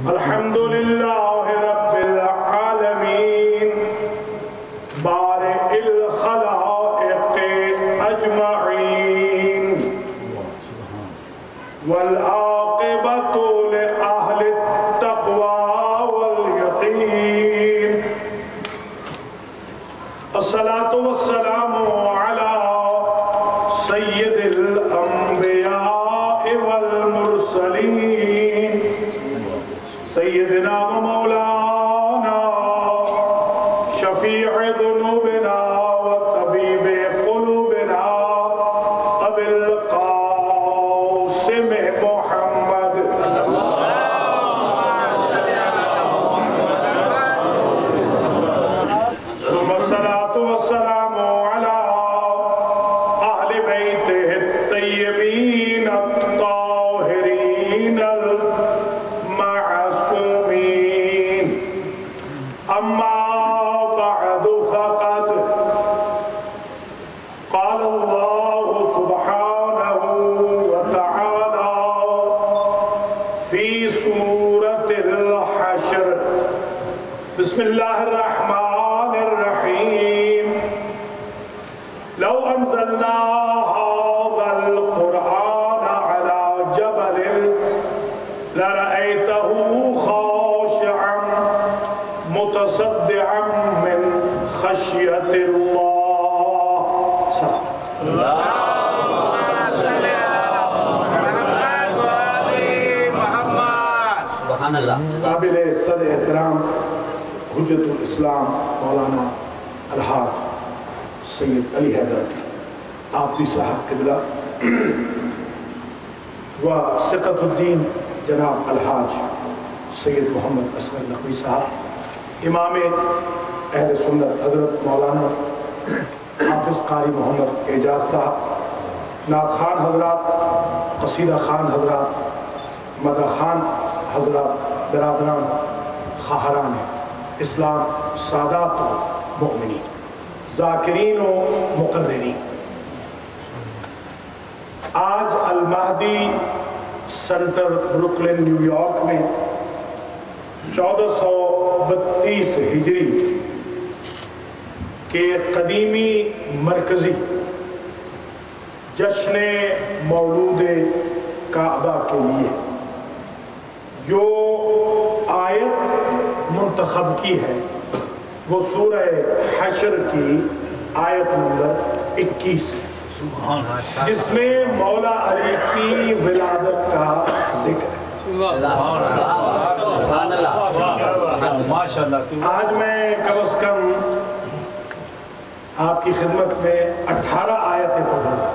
الحمد لله رب العالمين بارئ الخلائق أجمعين والعاقبة لأهل التقوى واليقين الصلاة والسلام على سيد الأنبياء والمرسلين سيدنا ومولانا شفيع ذنوبنا وطبيب قلوبنا أبي القاسم محمد ثم الصلاة والسلام على أهل بيته الطيبين الطاهرين المعصومين أما بعد فقد قال الله سبحانه وتعالى في سورة الحشر بسم الله الرحمن الرحيم لو أنزلنا هذا القرآن على جبل لرأيته خاشعا متصدعا من خشية الله سبحان اللہ. قابل صدر احترام حجت الاسلام مولانا الحاج سید علی حیدر آپتی صاحب قبلہ و ثقت الدین جناب الحاج سید محمد اصغر نقوی صاحب امام اہل سنت حضرت مولانا حافظ قاری محمد اعجاز صاحب نعت خان حضرات قصیدہ خان حضرات مدح خان حضرات برادران خواہران اسلام سادات و مؤمنین ذاکرین و مقررین آج المہدی سنٹر بروکلن نیو یارک میں 1432 ہجری کے قدیمی مرکزی جشن مولود کعبہ کے لیے جو آیت منتخب کی ہے وہ سورہ حشر کی آیت نمبر 21 ہے جس میں مولا علی کی ولادت کا ذکر ہے. آج میں کم از کم آپ کی خدمت میں 18 آیتیں پڑھوں گا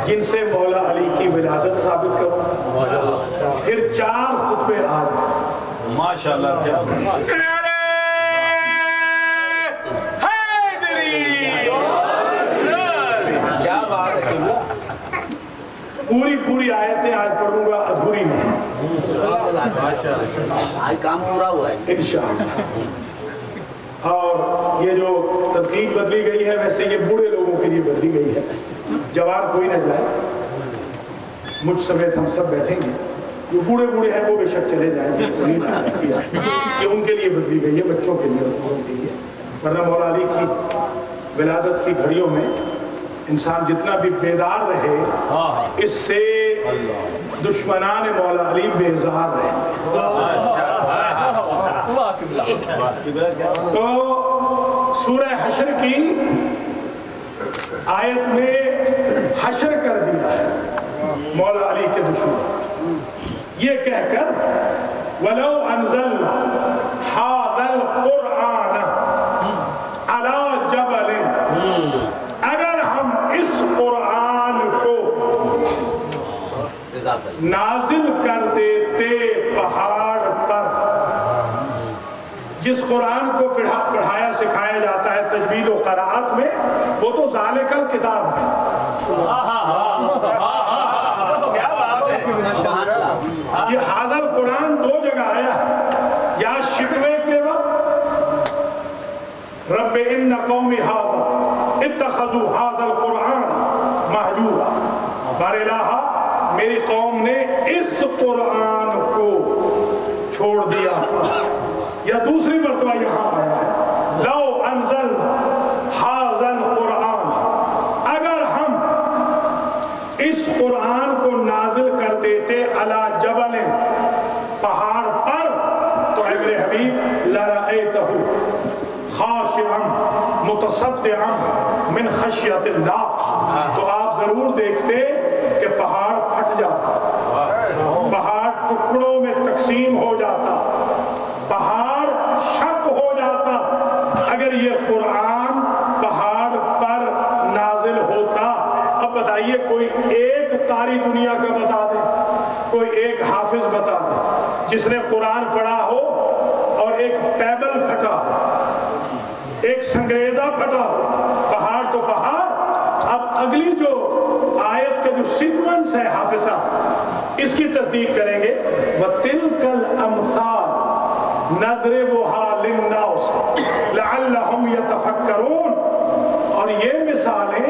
جن سے مولا علی کی ولادت ثابت کروں پھر 4 خطبے آج ماشاءاللہ. پوری آیتیں آج پڑھوں گا ادھوری نہیں آج کام پورا ہوا ہے انشاءاللہ. اور یہ جو ترتیب بدلی گئی ہے ویسے یہ بوڑھے لوگوں کے لیے بدلی گئی ہے. جوان کوئی نہ جائے, مجھ سمیت ہم سب بیٹھیں گے. جو بوڑھے ہیں وہ بے شک چلے جائیں گے. یہ ان کے لیے بدلی گئی ہے, بچوں کے لیے اور بوڑھوں کے لیے. ورنہ مولا علی کی ولادت کی گھڑیوں میں انسان جتنا بھی بیدار رہے اس سے دشمنان مولا علی بیزار رہتے. تو سورہ حشر کی آیت میں حشر کر دیا ہے مولا علی کے دشمن یہ کہہ کر وَلَوْ أَنزَلْنَا هَذَا الْقُرْآنَ عَلَى جَبَلٍ اگر ہم اس قرآن کو نازل کر دیتے پہاڑ پر. جس قرآن کو پڑھایا سکھایا جاتا ہے تجوید و قرآت میں وہ تو ذالک الکتاب ہے. یہ حاضر قرآن 2 جگہ آیا ہے, یا شکوے کے وقت رب ان قومی اتخذوا هذا القرآن مہجورا. بار الہ میری قوم نے اس قرآن کو چھوڑ دیا یا دوسری مرتبہ یہاں آیا ہے لو انزل ھذا القرآن، اگر ہم اس قرآن کو نازل کر دیتے علی جبل پہاڑ پر تو اے میرے حبیب لرأیتہ خاشعا متصدعا من خشیت اللہ، تو آپ ضرور دیکھتے کہ پہاڑ پھٹ جاتا، پہاڑ ٹکڑوں میں تقسیم ہو جاتا، پہاڑ شق ہو جاتا اگر یہ قرآن پہاڑ پر نازل ہوتا۔ اب بتائیے کوئی ایک قاری دنیا کا بتا دے، کوئی ایک حافظ بتا دے جس نے قرآن پڑھا ہو اور ایک ٹیبل پھٹا ہو، ایک سنگریزہ پھٹا ہو، پہاڑ تو پہاڑ۔ اب اگلی جو آیت کا جو سیکوینس ہے حافظہ، اس کی تصدیق کریں گے وَتِلْكَ الْأَمْثَالِ نَضْرِبُهَا لِلنَّاسِ لَعَلَّهُمْ يَتَفَكَّرُونَ، اور یہ مثالیں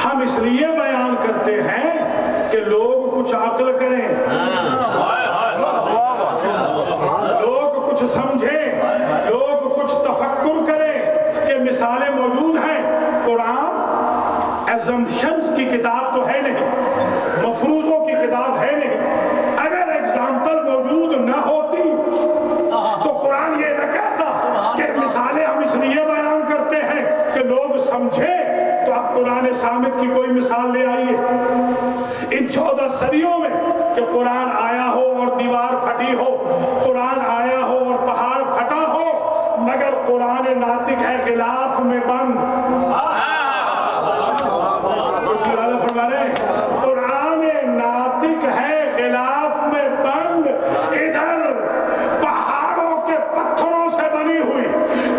ہم اس لیے بیان کرتے ہیں کہ لوگ کچھ عقل کریں، لوگ کچھ سمجھیں، لوگ کچھ تفکر کریں کہ مثالیں موجود ہیں۔ قرآن ایزمپشنز کی کتاب تو ہے نہیں، مفروضوں کی کتاب ہے نہیں۔ اگر ایگزامپل موجود نہ ہوتی تو قرآن یہ نہ کہتا کہ مثالیں ہم اس لیے بیان کرتے ہیں کہ لوگ سمجھیں۔ تو اب قرآن صامت کی کوئی مثال لے آئیے ان 14 صدیوں میں کہ قرآن آیا ہو اور دیوار پھٹی ہو، قرآن آیا ہو اور پہاڑ پھٹا ہو، مگر قرآن ناطق ہے غلاف میں بند۔ قرآن ناطق ہے غلاف میں بند، ادھر پہاڑوں کے پتھروں سے بنی ہوئی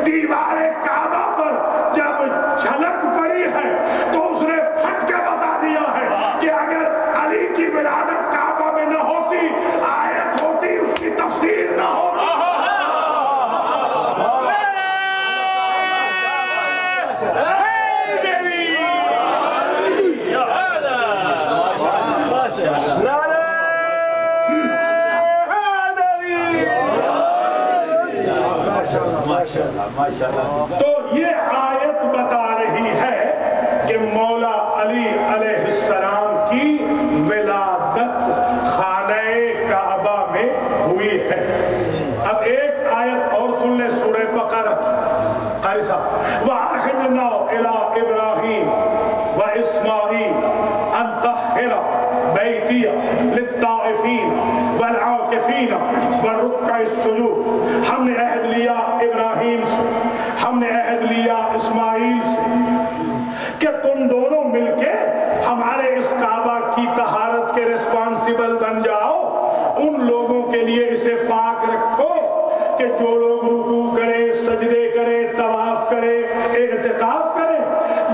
دیوار کعبہ پر جب جھلک پڑی ہے تو اس نے پھٹ کے بتا دیا ہے کہ اگر علی کی ولادت کعبہ میں نہ ہوتی، آیت ہوتی، اس کی تفسیر نہ ہوتی۔ تو یہ آیت بتا رہی ہے کہ مولا علی علیہ السلام کی ولادت خانہ کعبہ میں ہوئی ہے۔ اب ایک آیت اور سن لیں سورہ بقرہ کی، قاری صاحب وَأَخِذْنَا إِلَىٰ إِبْرَاهِيمَ وَإِسْمَاعِيلَ أَن طَهِّرَ بَيْتِيَ لِلطَّائِفِينَ وَالْعَاكِفِينَ وَالرُّكَّعِ السُّجُودِ، ہم نے عہد لیا ابراہیم سے، ہم نے عہد لیا اسماعیل سے کہ تم دونوں مل کے ہمارے اس کعبہ کی طہارت کے ریسپانسیبل بن جاؤ، ان لوگوں کے لیے اسے پاک رکھو کہ جو لوگ رکوع کرے، سجدے کرے، طواف کرے، اعتکاف کرے۔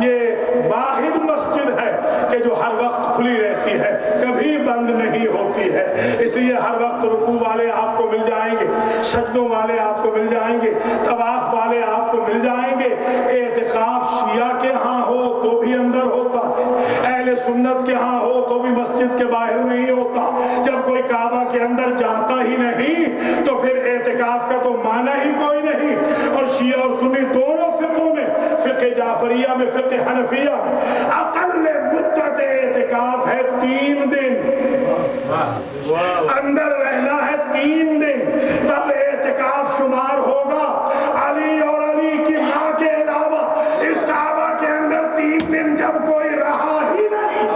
یہ واحد مسجد ہے کہ جو ہر وقت کھلی رہتی ہے، کبھی بند نہیں ہوتی ہے، اس لیے ہر وقت رکوع والے آپ کو مل جائیں گے، سجدوں والے آپ کو مل جائیں گے، طواف والے آپ کو مل جائیں گے۔ اعتکاف شیعہ کے ہاں ہو تو بھی اندر ہوتا ہے، اہل سنت کے ہاں ہو تو بھی مسجد کے باہر نہیں ہوتا۔ جب کوئی کعبہ کے اندر جاتا ہی نہیں تو پھر اعتکاف کا تو معنی ہی کوئی نہیں۔ اور شیعہ اور سنی دونوں فقہوں میں، فقہ جعفریہ میں، فقہ حنفیہ میں، اقل مدت اعتکاف ہے 3 دن، اندر رہنا ہے 3 دن، تب اعتکاف شمار ہوگا۔ علی اور علی کی ماں کے علاوہ اس کعبہ کے اندر 3 دن جب کوئی رہا ہی نہیں،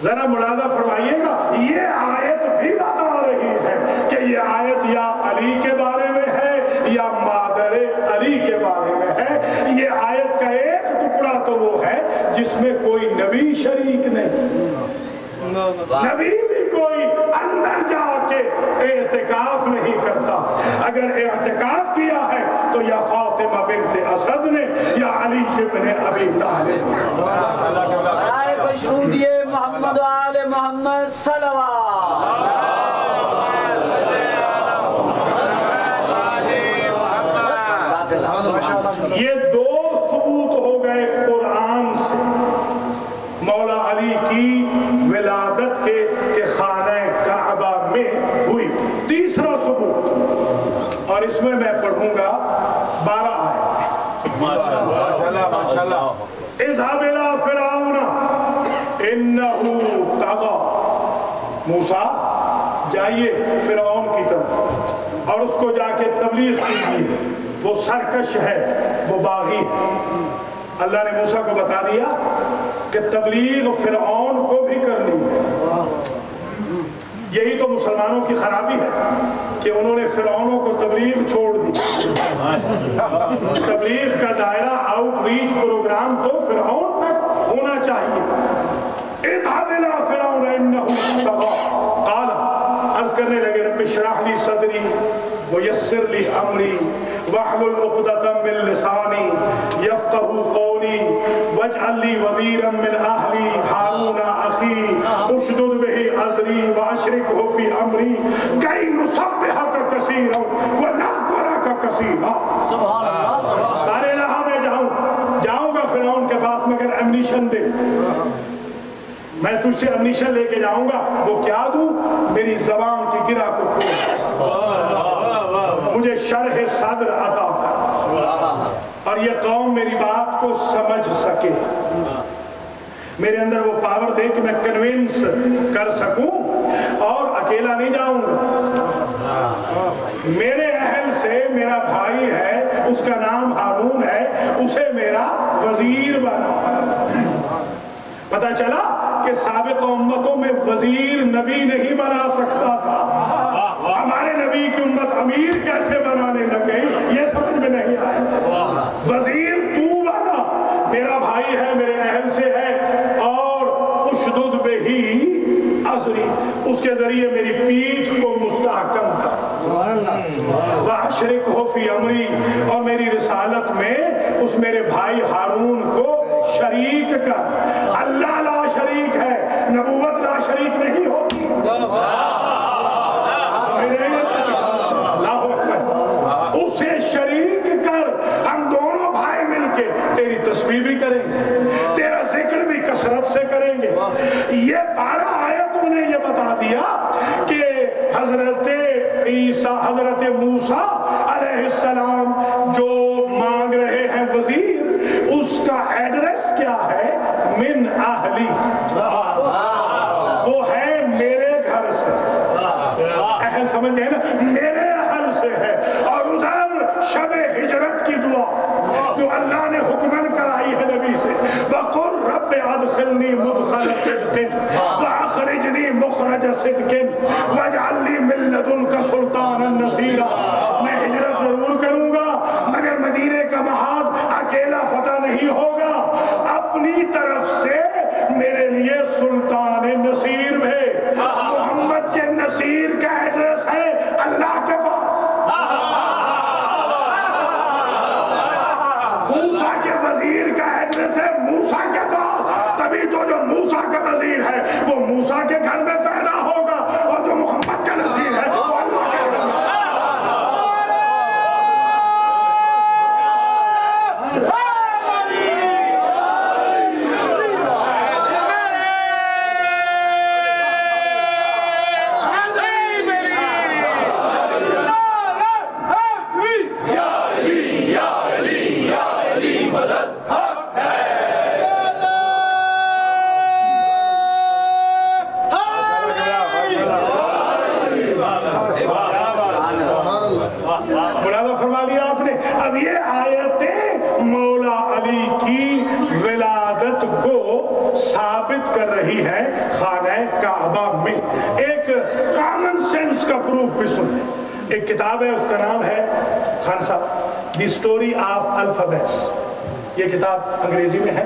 ذرا ملاحظہ فرمائیے گا، یہ آیت بھی بتا رہی ہے کہ یہ آیت یا علی کے بارے میں ہے یا مادر علی کے بارے میں ہے۔ یہ آیت کا ایک ٹکڑا تو وہ ہے جس میں کوئی نبی شریک نہیں، نبی بھی کوئی اندر جا کے اعتکاف نہیں کرتا. اگر اعتکاف کیا ہے تو یا فاطمہ بنت اسد نے یا علی ابن ابی طالب. برائے خوشنودیے محمد و آل محمد صلوات. یہ دو ثبوت ہو گئے قرآن سے مولا علی کی ولادت کے کہ خانہ کعبہ میں ہوئی. تیسرا ثبوت اور اس میں پڑھوں گا 12 آیت. ماشاءاللہ. اذهب الى فرعون انه طغى. موسیٰ جائیے فرعون کی طرف اور اس کو جا کے تبلیغ کیجیے، وہ سرکش ہے، وہ باغی ہے. اللہ نے موسیٰ کو بتا دیا کہ تبلیغ فرعون کو بھی کرنی ہے. یہی تو مسلمانوں کی خرابی ہے کہ انہوں نے فرعونوں کو تبلیغ چھوڑ دی. تبلیغ کا دائرہ آؤٹ ریچ پروگرام تو فرعون تک ہونا چاہیے. اذهب الى فرعون انه طغى قال عرض کرنے لگے رب اشرح لی صدری ویسر لی امری واحلل عقدۃ من لسانی یفقهوا قولی واجعل لی وزیرا من اہلی ہارون اخی اشدد به ازری واشرکه فی امری کی نسبحک کثیرا ونذکرک کثیرا. سبحان اللہ. دار الہ میں جاؤں گا فرعون کے پاس مگر ایمنیشن دے. میں تجھ سے ایمنیشن لے کے جاؤں گا. وہ کیا دوں؟ میری زبان کی گرہ کو کھول، مجھے شرح صدر عطا کر اور یہ قوم میری بات کو سمجھ سکے. میرے اندر وہ پاور دے کہ میں کنونس کر سکوں اور اکیلا نہیں جاؤں گا. میرے اہل سے میرا بھائی ہے، اس کا نام ہارون ہے، اسے میرا وزیر بنا. پتہ چلا کہ سابق امتوں میں وزیر نبی نہیں بنا سکتا تھا. ہمارے نبی کی امت امیر کیسے بنانے لگ گئی یہ سمجھ میں نہیں آیا. وزیر تو بنا، میرا بھائی ہے، میرے اہل سے ہے، اور اشدد بہی ازری، اس کے ذریعے میری پیٹھ کو مستحکم کر. واشرکہ فی امری، اور میری رسالت میں اس میرے بھائی ہارون کو شریک کر. اللہ لا شریک ہے، نبوت لا شریک نہیں ہوتی. اسے شریک کر، ہم دونوں بھائی مل کے تیری تسبیح بھی کریں گے، تیرا ذکر بھی کثرت سے کریں گے. یہ 12 آیتوں نے یہ بتا دیا کہ حضرت عیسیٰ، حضرت موسیٰ علیہ السلام جو مانگ رہے ہیں وزیر، اس کا ایڈریس کیا ہے؟ من اہلی، وہ ہے میرے گھر سے. اہل سمجھ گئے نا، میرے اہل سے ہے. اور ادھر شب ہجرت کی دعا جو اللہ نے حکمن کرائی ہے نبی سے، وَقُلْ رَبِّ أَدْخِلْنِي مُدْخَلَ صِدْقٍ وَأَخْرِجْنِي مُخْرَجَ صِدْقٍ وَاجْعَلْ لِي مِن لَّدُنكَ سُلْطَانًا نَصِيرًا. میں ہجرت ضرور کروں گا مگر مدینے کا محاذ اکیلا فتح نہیں ہوگا. اپنی طرف سے میرے لیے سلطان نصیر بھیج. محمد کے نصیر کا ایڈریس ہے اللہ کے پاس. موسیٰ کے وزیر کا ایڈریس ہے موسیٰ کے پاس. تبھی تو جو موسیٰ کا وزیر ہے وہ موسیٰ کے گھر میں پیدا ہوگا، اور جو محمد کا نصیر ہے وہ اللہ کے گھر میں. ملازہ فرما لیا آپ نے. اب یہ آیتیں مولا علی کی ولادت کو ثابت کر رہی ہے خانہ کعبہ میں. ایک کامن سینس کا پروف بھی سن لیں. ایک کتاب ہے، اس کا نام ہے خان صاحب دی اسٹوری آف الفابیٹس. یہ کتاب انگریزی میں ہے.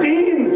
3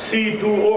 C2O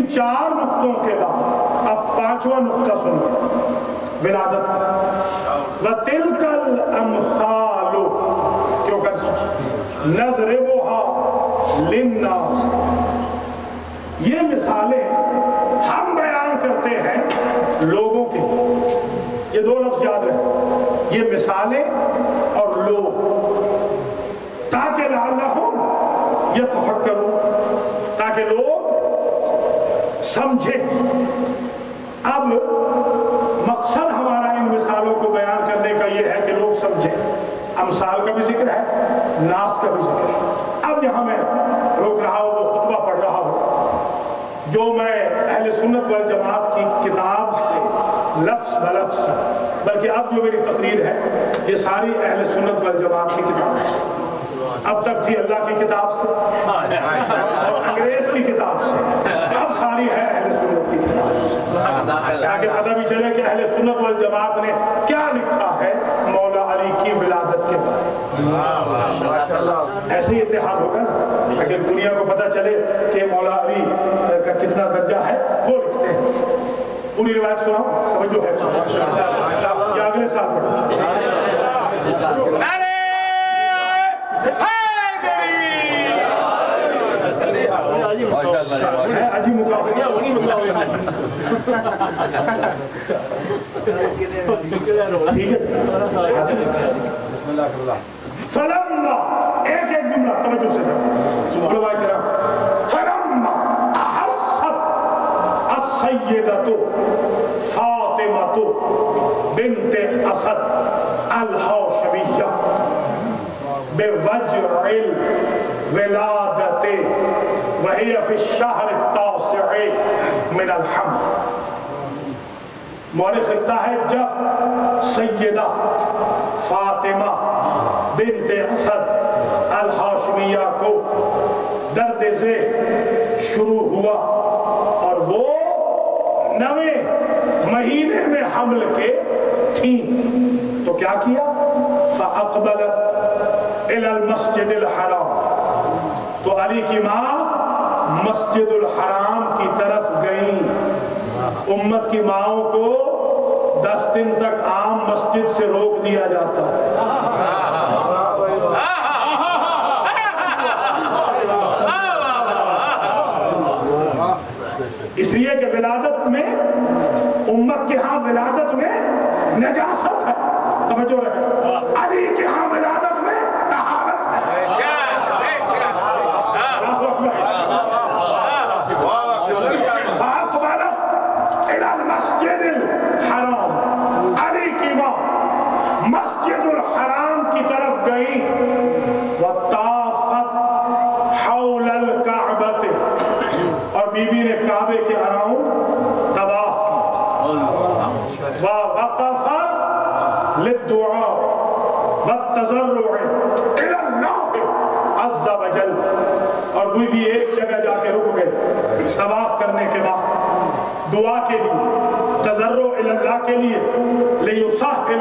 ان 4 نقطوں کے بعد اب 5واں نقطہ سنیے ولادت کا. وَتِلْكَ الْأَمْثَالُ کیوں کر سکتے نَضْرِبُهَا لِلنَّاسِ. یہ مثالیں ہم بیان کرتے ہیں لوگوں کے. یہ 2 لفظ یاد رکھیں, یہ مثالیں اور لوگ, تاکہ لعلہم یتفکرون, تاکہ لوگ سمجھیں. اب مقصد ہمارا ان مثالوں کو بیان کرنے کا یہ ہے کہ لوگ سمجھیں. امثال کا بھی ذکر ہے, ناس کا بھی ذکر ہے. اب یہاں میں روک رہا ہوں, وہ خطبہ پڑھ رہا ہوں جو میں اہل سنت والجماعت کی کتاب سے لفظ بلفظ, بلکہ اب جو میری تقریر ہے یہ ساری اہل سنت والجماعت کی کتاب سے. اب تک تھی اللہ کی کتاب سے اور انگریز کی کتاب سے, اب ساری ہے اہل سنت کی کتاب سے, تاکہ پتہ بھی چلے کہ اہل سنت والجماعت نے کیا لکھا ہے مولا علی کی ولادت کے بارے میں. ایسے ہی اتحاد ہوگا نا, تاکہ دنیا کو پتہ چلے کہ مولا علی کا کتنا درجہ ہے. وہ لکھتے ہیں. پوری روایت سناؤ, توجہ ہے یا اگلے سال پڑھو. عجیب مقابلہ فلما, ایک ایک جملہ توجہ سے علماء کرام. فلما احست السیدۃ فاطمۃ بنت اسد الہاشمیہ بوجع الولادۃ وہی فی الشہر التاسع من الحمل. مورخ لکھتا ہے جب سیدہ فاطمہ بنت اسد الہاشمیہ کو درد ذیل شروع ہوا اور وہ 9ویں مہینے میں حمل کے تھیں تو کیا کیا؟ فاقبلت الی المسجد الحرام, تو علی کی ماں مسجد الحرام کی طرف گئیں. امت کی ماؤں کو 10 دن تک عام مسجد سے روک دیا جاتا ہے. اس لیے کہ ولادت میں, امت کے ہاں ولادت میں نجاست ہے. توجہ رہے, علی کے ہاں ولادت میں طہارت ہے. مسجد الحرام, علی کی ماں مسجد الحرام کی طرف گئی. وطافت حول الکعبۃ, اور بی بی نے کعبے کے اراؤنڈ طواف کی. ووقفت للدعاء والتضرع الی اللہ عز وجل, اور بی بی ایک جگہ جا کے رک گئے طواف کرنے کے بعد دعا کے لیے, تضرع الی اللہ کے لیے. لیسہل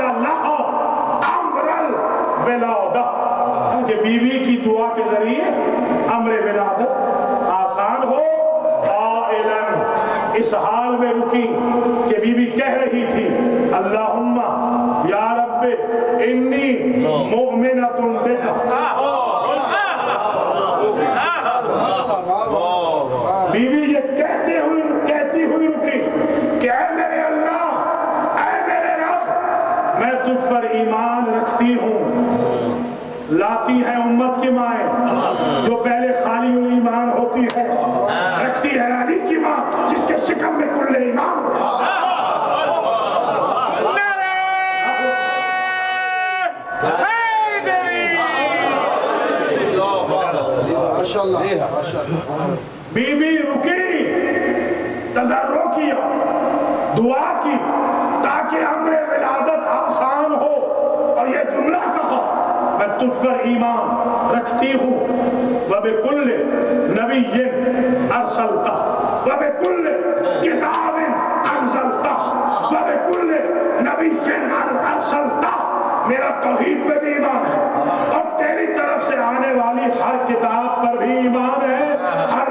اللہ امر الولادہ, تاکہ بیوی کی دعا کے ذریعے امر ولادت آسان ہو. قائلاً, اس حال میں رکی کہ بیوی کہہ رہی تھی اللہم یا رب انی مؤمنۃ بک. بیوی یہ کہتی ہوئی رکی کہ اے میرے اللہ, اے میرے رب, میں تجھ پر ایمان رکھتی ہوں. لاتی ہیں امت کی مائیں جو پہلے خالی ایمان ہوتی ہے, رکھتی ہے علی کی ماں جس کے شکم میں کل ایمان ہوتا ہے. بی بی رکی, تضرع کیا, دعا کی تاکہ امر ولادت آسان ہو, اور یہ جملہ کہا میں تجھ پر ایمان رکھتی ہوں. وَبِكُلِّ نَبِيٍّ أَرْسَلْتَ وَبِكُلِّ كِتَابٍ أَنزَلْتَ وَبِكُلِّ نَبِيٍّ أَرْسَلْتَ. میرا توحید پہ بھی ایمان ہے, اور تیری طرف سے آنے والی ہر کتاب پر بھی ایمان ہے, ہر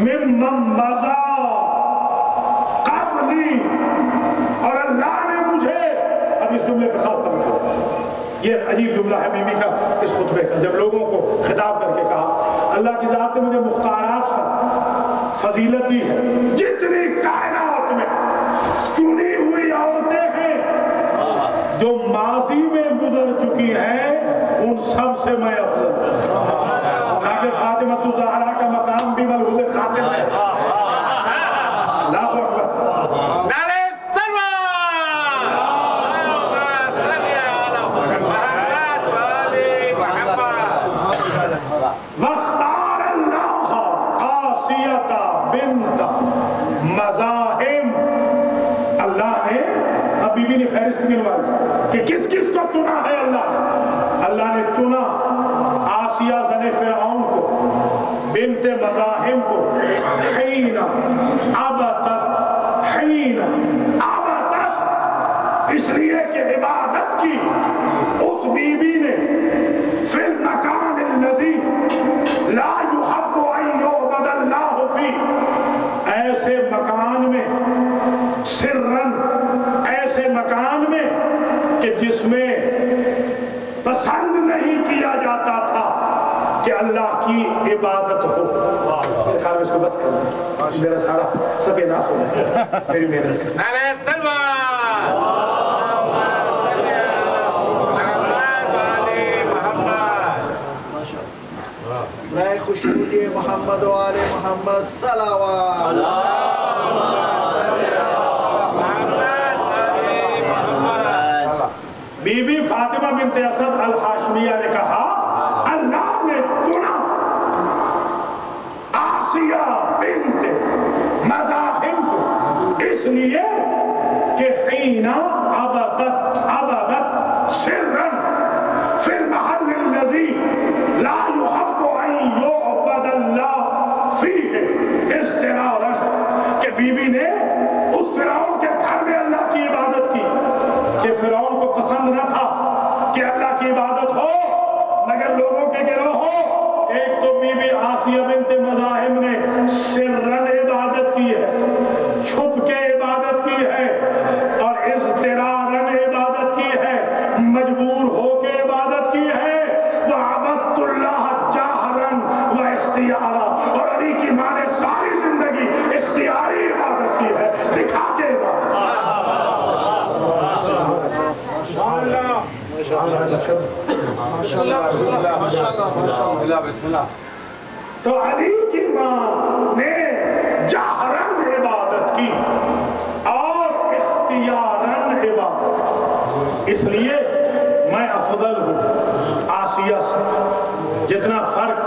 ممن مضى قبلی، اور اللہ نے مجھے، اب اس جملے پہ خاص توجہ، یہ عجیب جملہ ہے بی بی کا اس خطبے کا، جب لوگوں کو خطاب کر کے کہا اللہ کی ذات نے مجھے مختارات کا فضیلت دی ہے، جتنی کائنات میں چنی ہوئی عورتیں ہیں جو ماضی میں گزر چکی ہیں ان سب سے میں افضل ہوں، تاکہ فاطمہ الزہرا کا مقام بھی ملحوظ خاتم ہے۔ اللہ اکبر، واختار اللہ آسیہ بنت مزاحم، اللہ نے، اب بی بی نے فہرست گنوائی کہ کس کس کو چنا ہے اللہ نے چنا آسیہ زن فرعون کو، بنت مزاحم کو، حین عبدت، اس لیے کہ عبادت کی اس بی بی نے فی المکان الذی لا یحب ان یعبد اللہ فیہ، ایسے مکان میں، سرن، ایسے مکان میں کہ جس میں پسند نہیں کیا جاتا تھا کہ اللہ کی عبادت ہو۔ میرے خیال میں اس کو بس کرنا، میرا سارا سب ناس ہو جائے، میری محنت کرنا۔ نعرہ سلوہ، برائے خوشنودی محمد و آل محمد صلوات۔ بی بی فاطمہ بنت اسد الحاشمیہ نے کہا اللہ نے چنا آسیہ بنت مزاحم کو اس لیے کہ حین عبدت سرن فی المحل الذی لا یحب ان یعبد اللہ فیہ اضطرارا، کہ بی بی نے اس فرعون کے گھر میں اللہ کی عبادت کی کہ فرعون کو پسند نہ تھا کہ اللہ کی عبادت ہو، مگر لوگوں کے گروہ ہو۔ ایک تو بی بی آسیہ بنت مزاحم نے سرن عبادت کی ہے، چھپ کے عبادت کی ہے، اور اضطرارن عبادت کی ہے، مجبور ہو کے عبادت کی ہے۔ وَعَبَدْتُ اللَّهَ جَاهْرًا وَاِخْتِيَارًا، اور علی کی ماں نے ساری زندگی اختیاری عبادت کی ہے، دکھا کے عبادت کی ہے۔ تو علی کی ماں نے جہرن عبادت کی اور اختیارن عبادت کی، اس لیے میں افضل ہوں آسیہ سے۔ جتنا فرق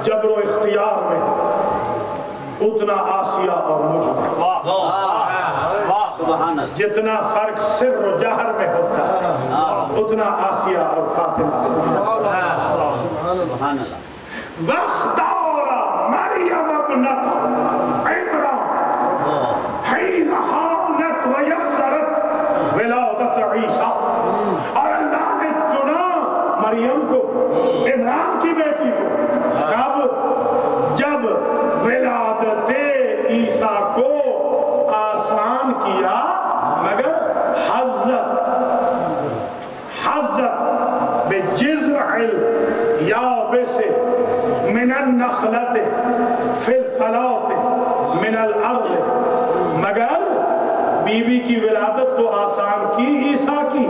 جبر و اختیار میں اتنا آسیہ اور مجھ میں، جتنا فرق سر و جہر میں ہوتا ہے اتنا آسیہ اور فاطمہ میں۔ واختار مریم ابنت عمران حین حانت ویسرت ولادت عیسیٰ، اور اللہ نے چنا مریم کو، عمران کی بیٹی کو، کب؟ جب ولادت عیسیٰ کو آسان کیا، مگر حضت بجذع اليابس من النخلت فی الفلاۃ من الارض، مگر بی بی کی ولادت تو آسان کی عیسیٰ کی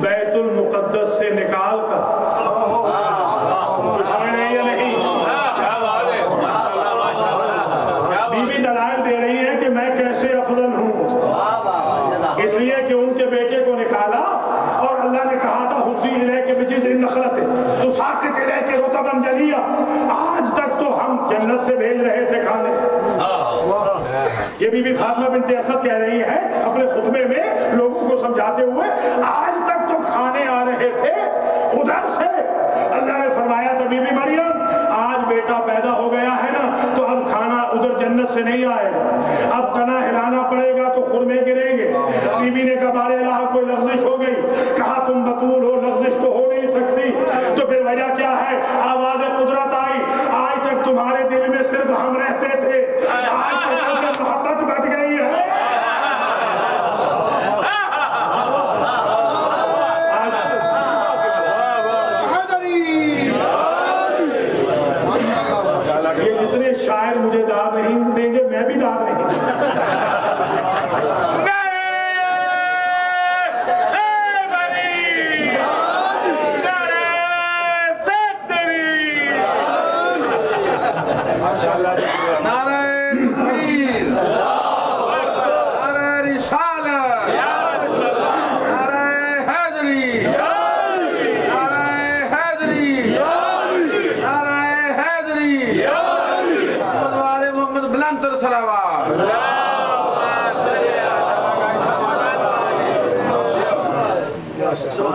بیت المقدس سے نکال کر، سمجھ رہے یا نہیں؟ بی بی دلائل دے رہی ہے کہ میں کیسے افضل ہوں، اس لیے کہ ان کے بیٹے کو نکالا، اور اللہ نے کہا تھا حُزِّی اِلَیکَ بِجِذْعِ النَّخْلَةِ تُسَاقِطُ اِلَیکَ رُطَبًا جَنِیًّا، آج تک تو ہم جنت سے بھیج رہے تھے کھانے۔ یہ بی بی فاطمہ بنت اسد کہہ رہی ہے اپنے خطبے میں لوگوں کو سمجھاتے ہوئے، آج تک تو کھانے آ رہے تھے ادھر سے۔ اللہ نے فرمایا تھا بی بی مریم آج بیٹا پیدا ہو گیا ہے نا، تو اب کھانا ادھر جنت سے نہیں آئے گا، اب تنا ہلانا پڑے گا تو خرمے گریں گے۔ بی بی نے کہا بارے الہ کوئی لغزش ہو گئی، کہا تم بطول ہو، لغزش تو ہو نہیں سکتی، تو پھر وجہ کیا ہے؟ آواز قدرت آئی، آج تک تمہارے دل میں صرف ہم رہتے تھے،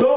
2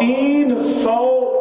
300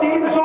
300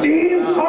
300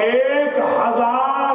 1000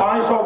500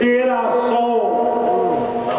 1300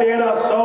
1300,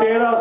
13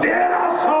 1300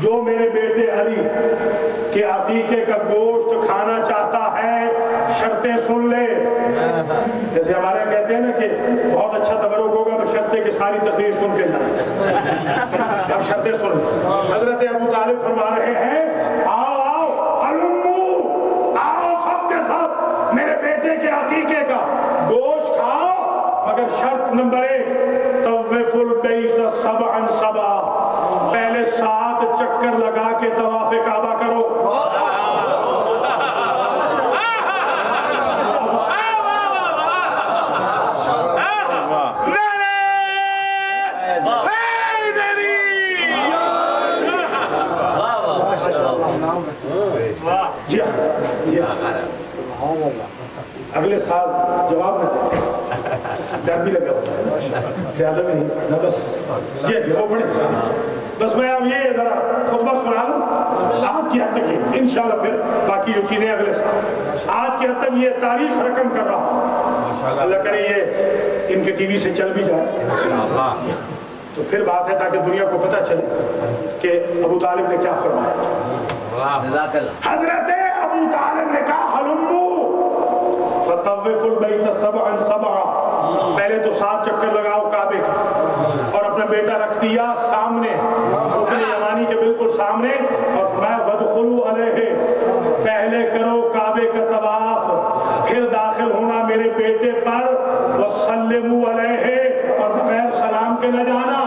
جو میرے بیٹے علی کے عقیقے کا گوشت کھانا چاہتا ہے شرطیں سن لے. جیسے ہمارے کہتے ہیں نا کہ بہت اچھا تبرک ہوگا تو شرطیں کہ ساری تقریر سن کے جائیں. اب شرطیں سن لیں. حضرت ابو طالب فرما رہے ہیں آؤ آؤ علمو، آؤ سب کے سب میرے بیٹے کے عقیقے کا گوشت کھاؤ، مگر شرط نمبر 1 طوف البیت سبعا سبعا، پہلے 7 چکر لگا کے طواف کعبہ کرو. جی اگلے سال جواب نہ دیں، ڈر بھی لگا ہوتا ہے زیادہ بھی نہیں نہ، بس جی وہ پڑھیں. بس میں اب یہ ذرا خطبہ سنا لوں آج کی حد تک یہ انشاءاللہ، پھر باقی جو چیزیں اگلے سال. آج کی حد تک یہ تاریخ رقم کر رہا ہوں، اللہ کرے یہ ان کے ٹی وی سے چل بھی جائے تو پھر بات ہے تاکہ دنیا کو پتہ چلے کہ ابو طالب نے کیا فرمایا. حضرت ابو طالب نے کہا ہلمو فطوف البیت سبعا سبعا، پہلے تو 7 چکر لگاؤ کعبے کے، اور اپنا بیٹا رکھ دیا سامنے رکن یمانی کے بالکل سامنے، اور فرمایا وادخلوا علیہ، پہلے کرو کعبے کا طواف، پھر داخل ہونا میرے بیٹے پر، وسلموا علیہ، اور بغیر سلام کے نہ جانا،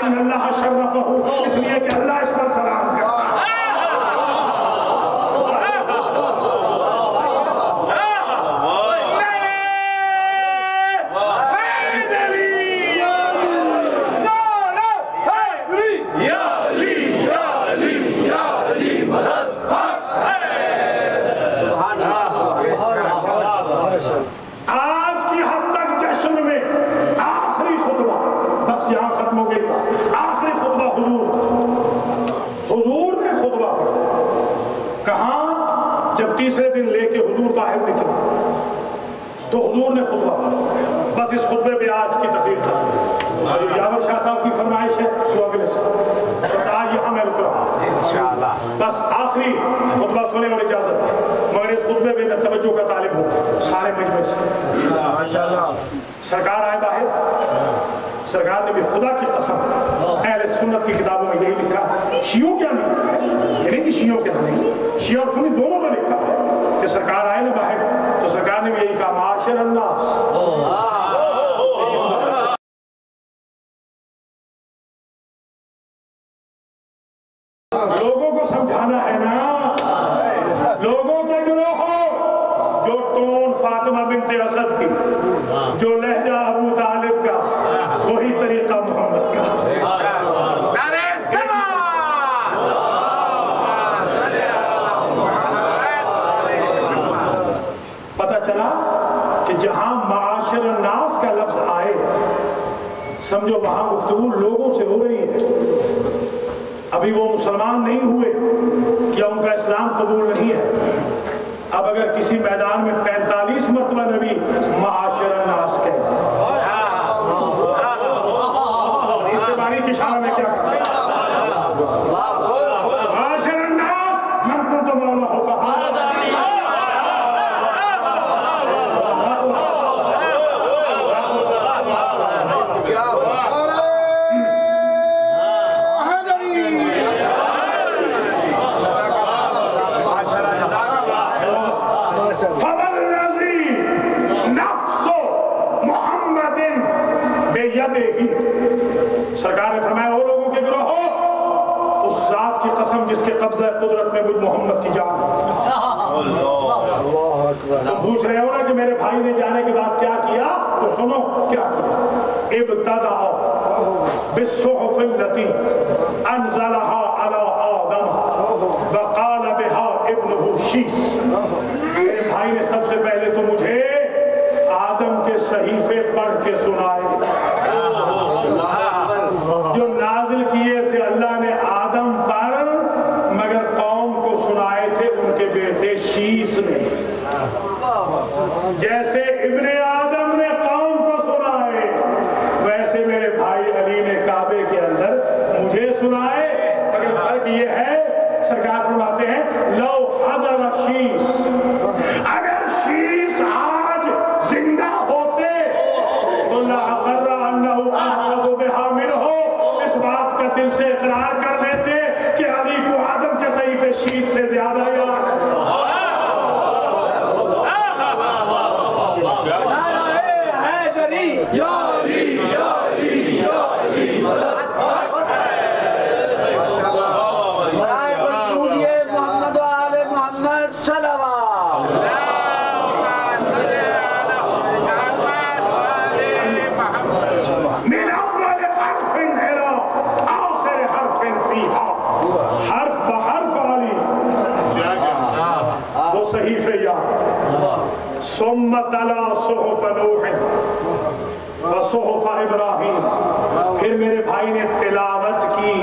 ان اللہ شرفہ، اس لیے کہ اللہ اس پر سلام کرتا ہے. یہاں ختم ہو گئی. آخری خطبہ حضور کا، حضور نے خطبہ پڑھا. کہاں؟ جب تیسرے دن لے کے حضور باہر نکلے تو حضور نے خطبہ پڑھا. بس اس خطبے پہ آج کی تقریر ختم. اور یاور شاہ صاحب کی فرمائش ہے وہ اگلے سال، بس آج یہاں میں رک رہا ہوں. بس آخری خطبہ سنے اور اجازت ہے، مگر اس خطبے پہ میں توجہ کا طالب ہوں سارے مجمع سے. سرکار آئے باہر، سرکار نے بھی خدا کی قسم اہل سنت کی کتابوں میں یہی لکھا، شیعوں کیا لکھا ہے، یہ نہیں کہ شیعوں کے نہیں، شیعہ اور سنی دونوں کا لکھا ہے کہ سرکار آئے نا باہر تو سرکار نے بھی یہی کہا معاشر الناس، لوگوں کو سمجھانا ہے نا، لوگوں کے گروہ ہو جو ٹون فاطمہ بنت اسد کی، جو لہجہ ابو طالب کا، وہی طریقہ محمد کا. پتہ چلا کہ جہاں معاشر الناس کا لفظ آئے سمجھو وہاں گفتگو لوگوں سے ہو رہی ہے. ابھی وہ مسلمان نہیں ہوئے یا ان کا اسلام قبول نہیں ہے. اب اگر کسی میدان میں 45 مرتبہ نبی معاشر الناس کہے، اس سے باری کی شان میں کیا کرتا معاشر الناس من کنت مولا فقال سرکار نے فرمایا او لوگوں کے گروہ ہو، اس ذات کی قسم جس کے قبضہ قدرت میں مجھ محمد کی جان. تم پوچھ رہے ہو نا کہ میرے بھائی نے جانے کے بعد کیا کیا، تو سنو کیا کیا. ابتدأ بالصحف التي انزلها على آدم وقال بها ابنه شیس. میرے بھائی نے سب سے پہلے تو مجھے آدم کے صحیفے پڑھ کے سنائے جو نازل کیے تھے اللہ نے آدم پر، مگر قوم کو سنائے تھے ان کے بیٹے شیس نے. جیسے ابن آدم نے قوم کو سنائے ویسے میرے بھائی علی نے کعبے کے اندر مجھے سنا کا دل سے اقرار کر لیتے کہ علی کو آدم کے صحیفے شیش سے زیادہ یاد ہے. محمد و آل محمد صلوات. من اول حرف الى آخر حرف فیہا، حرف بحرف علی وہ صحیفے یاد. ثم تلا صحف نوح و صحف ابراہیم، پھر میرے بھائی نے تلاوت کی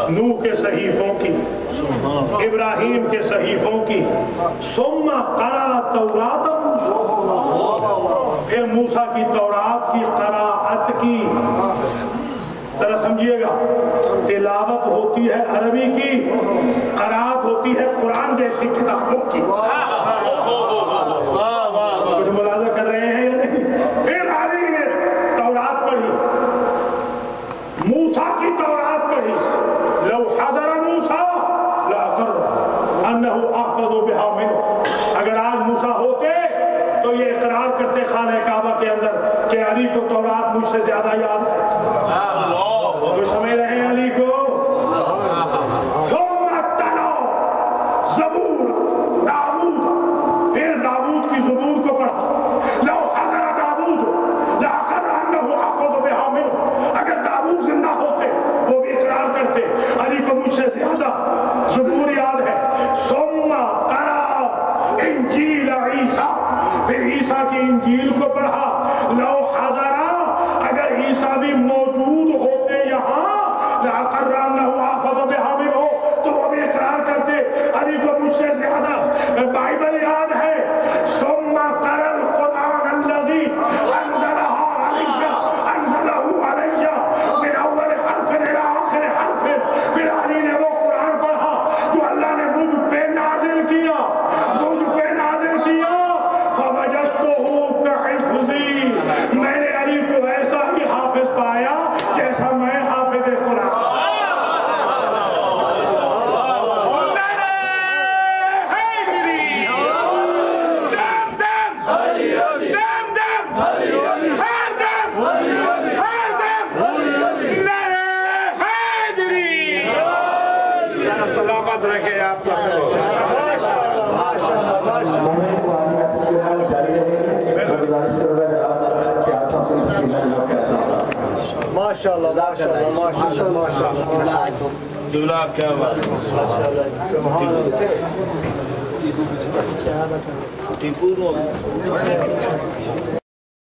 نوح کے صحیفوں کی، ابراہیم کے صحیفوں کی. ثم قرأ توراۃ موسیٰ، پھر موسیٰ کی تورات کی قراءت کی. ذرا سمجھیے گا، تلاوت ہوتی ہے عربی کی، قراءت ہوتی ہے قرآن جیسی کتابوں کی. کچھ ملاحظہ کر رہے ہیں یا نہیں؟ پھر علی نے تورات پڑھی، موسیٰ کی تورات پڑھی. لو حضر موسیٰ لاقر انہ احفظ بہا منہ، اگر آج موسیٰ ہوتے تو یہ اقرار کرتے خانہ کعبہ کے اندر کہ علی کو تورات مجھ سے زیادہ یاد ہے. کوئی سمجھ رہے ہیں علی کو؟ ثم تلا زبور داؤد، پھر داؤد کی زبور کو پڑھا. لو حضر داؤد لاقر انہ احفظ بہا منہ، اگر داؤد زندہ ہوتے وہ بھی اقرار کرتے علی کو مجھ سے زیادہ زبور یاد ہے. ثم قرأ انجیل عیسیٰ، پھر عیسیٰ کی انجیل کو پڑھا. لو حضرا، اگر عیسیٰ بھی موجود ہوتے یہاں، لاقر انہ احفظ بہا منہ، تو وہ بھی اقرار کرتے علی کو مجھ سے زیادہ بائبل یاد ہے. ثم قرأ القرآن الذی انزلہ علی من اول حرف الى آخر حرف، پھر علی نے وہ قرآن پڑھا جو اللہ نے مجھ پہ نازل کیا، مجھ پہ نازل کیا. فوجدتہ کحفظی، میں نے علی کو ایسا ہی حافظ پایا جیسا میں حافظ قرآن. سلامت رکھے آپ سب کو. ماشاءاللہ ماشاءاللہ ماشاءاللہ. دلہا کیا بات ہے.